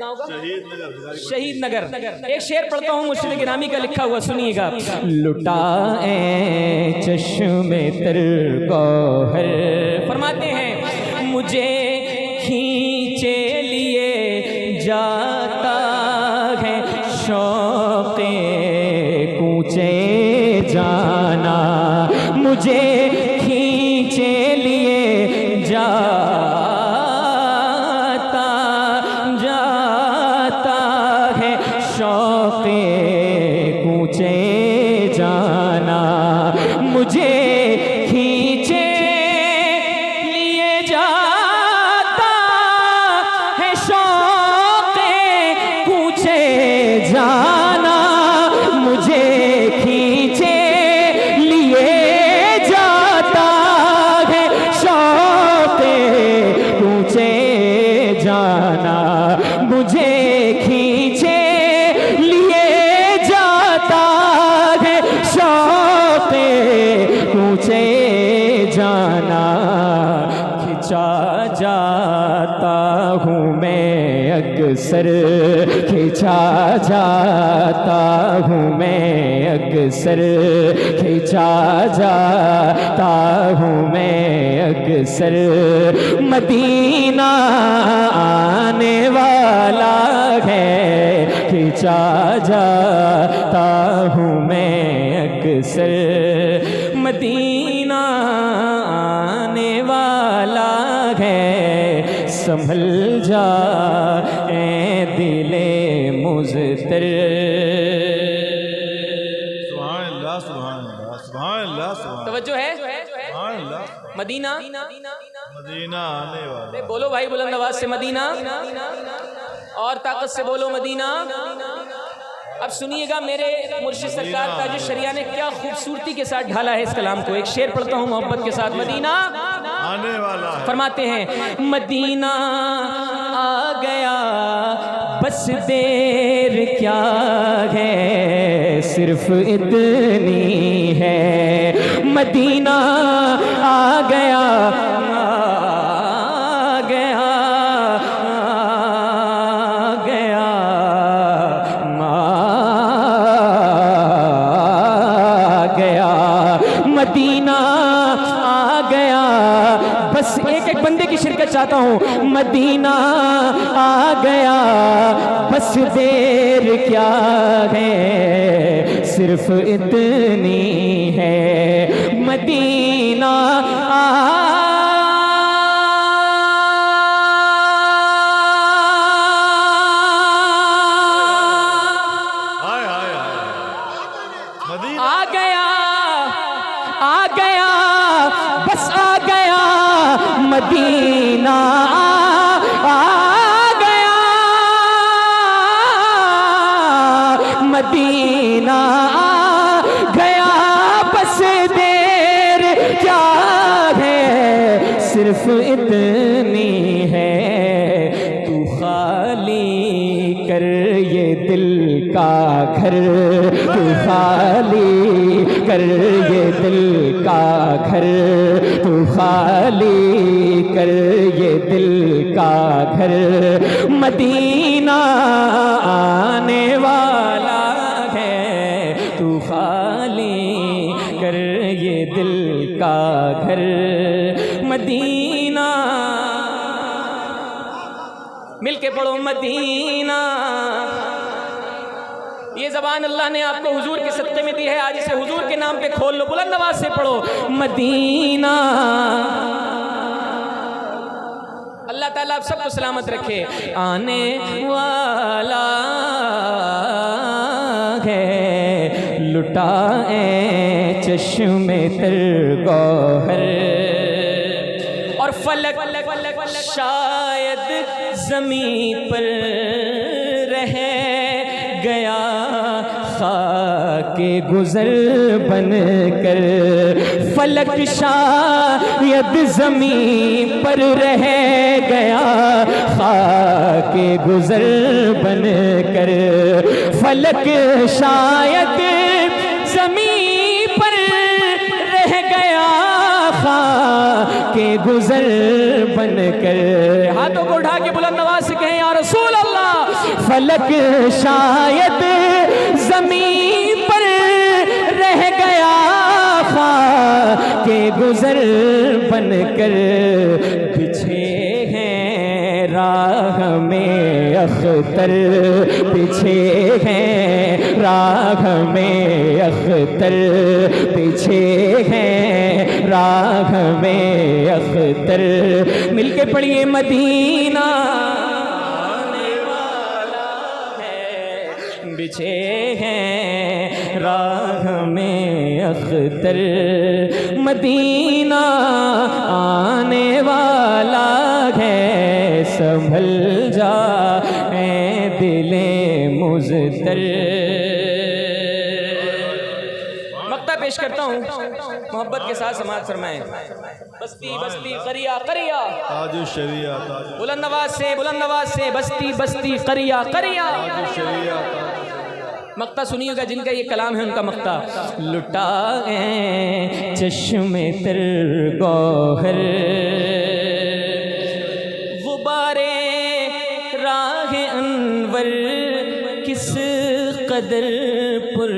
گاؤں کا؟ شہید نگر. ایک شعر پڑھتا ہوں مرشد گرامی کا لکھا ہوا، سنیے گا. لٹائے چشم تر گوہر، فرماتے ہیں مجھے کھینچے لیے جاتا ہے شوق کوچے جانا، مجھے کھینچے لیے جاتا ہے شوق کوچے جانا، مجھے کھینچے لیے جاتا ہے شوق کوچے جانا، مجھے کھینچے لیے جاتا ہے شوق کوچے جانا، مجھے کھینچے لیے جاتا ہے شوق کوچے جانا. کھنچا جاتا ہوں میں اکثر، کھنچا جاتا ہوں میں اکثر، کھنچا جاتا ہوں میں اکثر، مدینہ آنے والا ہے، کھنچا جاتا ہوں میں اکثر، مدینہ آنے والا ہے، سنبھل جا اے دل مضطر. سبحان اللہ سبحان اللہ سبحان اللہ سبحان توجہ ہے اللہ. مدینہ، مدینہ آنے والا. بولو بھائی بلند آواز سے مدینہ، اور طاقت سے بولو مدینہ. اب سنیے گا میرے مرشد سرکار تاج الشریعہ نے کیا خوبصورتی کے ساتھ ڈھالا ہے اس کلام کو. ایک شعر پڑھتا ہوں محبت کے ساتھ. مدینہ آنے والا ہے. فرماتے ہیں مدینہ آ گیا بس دیر کیا ہے، صرف اتنی ہے، مدینہ آ گیا مدینہ آ گیا. بس ایک ایک بندے کی شرکت چاہتا ہوں. مدینہ آ گیا بس دیر کیا ہے، صرف اتنی ہے، مدینہ مدینہ آ گیا، مدینہ آ گیا بس دیر کیا ہے، صرف اتنی ہے، تو خالی کر یہ دل کا گھر، تو خالی کر یہ دل کا گھر، تو خالی کر یہ دل کا گھر، مدینہ آنے والا ہے، تو خالی کر یہ دل کا گھر، مدینہ. مل کے پڑھو مدینہ. یہ زبان اللہ نے آپ کو حضور کے صدقے میں دی ہے، آج اسے حضور کے نام پہ کھول لو، بلند آواز سے پڑھو مدینہ. اللہ تعالیٰ آپ سب کو سلامت رکھے. آنے والا ہے لٹائے چشم تر گوہر، اور فلک شاید زمین پر رہ گیا خاک گزر بن کر، فلک شاید زمین پر رہ گیا خاک گزر بن کر، فلک شاید زمین پر رہ گیا خاک گزر بن کر، ہاتھوں کو اٹھا کے بلند آواز سے کہیں یا رسول اللہ، فلک شاید زمین پر رہ گیا خاک گزر بن کر، بچھے ہیں راہ میں اختر، پیچھے ہیں راہ میں اختر، پیچھے ہیں راہ میں اختر، مل کے پڑھیے مدینہ آنے والا ہے، بچھے ہیں راہ میں اختر، مدینہ آنے والا ہے، سنبھل جا اے دل مضطر۔ مقطع پیش کرتا ہوں، محبت کے ساتھ سماعت فرمائیں۔ بستی بستی قریہ قریہ، تاج الشریعہ، تاج بلند آواز سے، بستی بستی قریہ قریہ۔ الشریعہ، مقطع سنیے گا، جن کا یہ کلام ہے ان کا مقطع۔ لٹا اے چشم تر گوہر، غبار راہ انور، کس قدر پر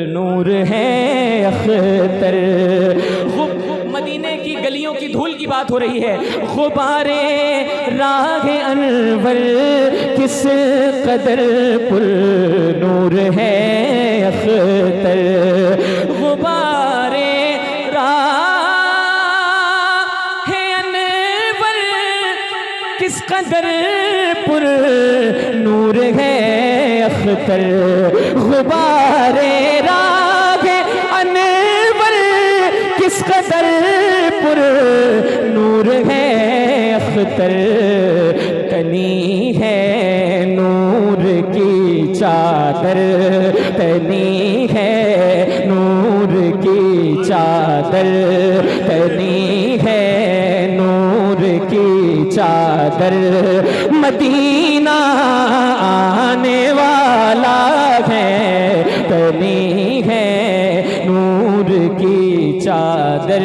نور ہے اختر۔ مدینے کی گلیوں کی دھول کی بات ہو رہی ہے۔ غبار راہ انور، کس قدر پر نور ہے اختر۔ غبار راہ انور، کس قدر پر نور ہے اختر۔ غبار راہ انور، کس قدر پر نور ہے اختر۔ تنی ہے نور کی چادر، تنی ہے نور کی چادر، تنی ہے نور کی چادر۔ مدینہ آنے والا ہے، تنی ہے نور کی چادر۔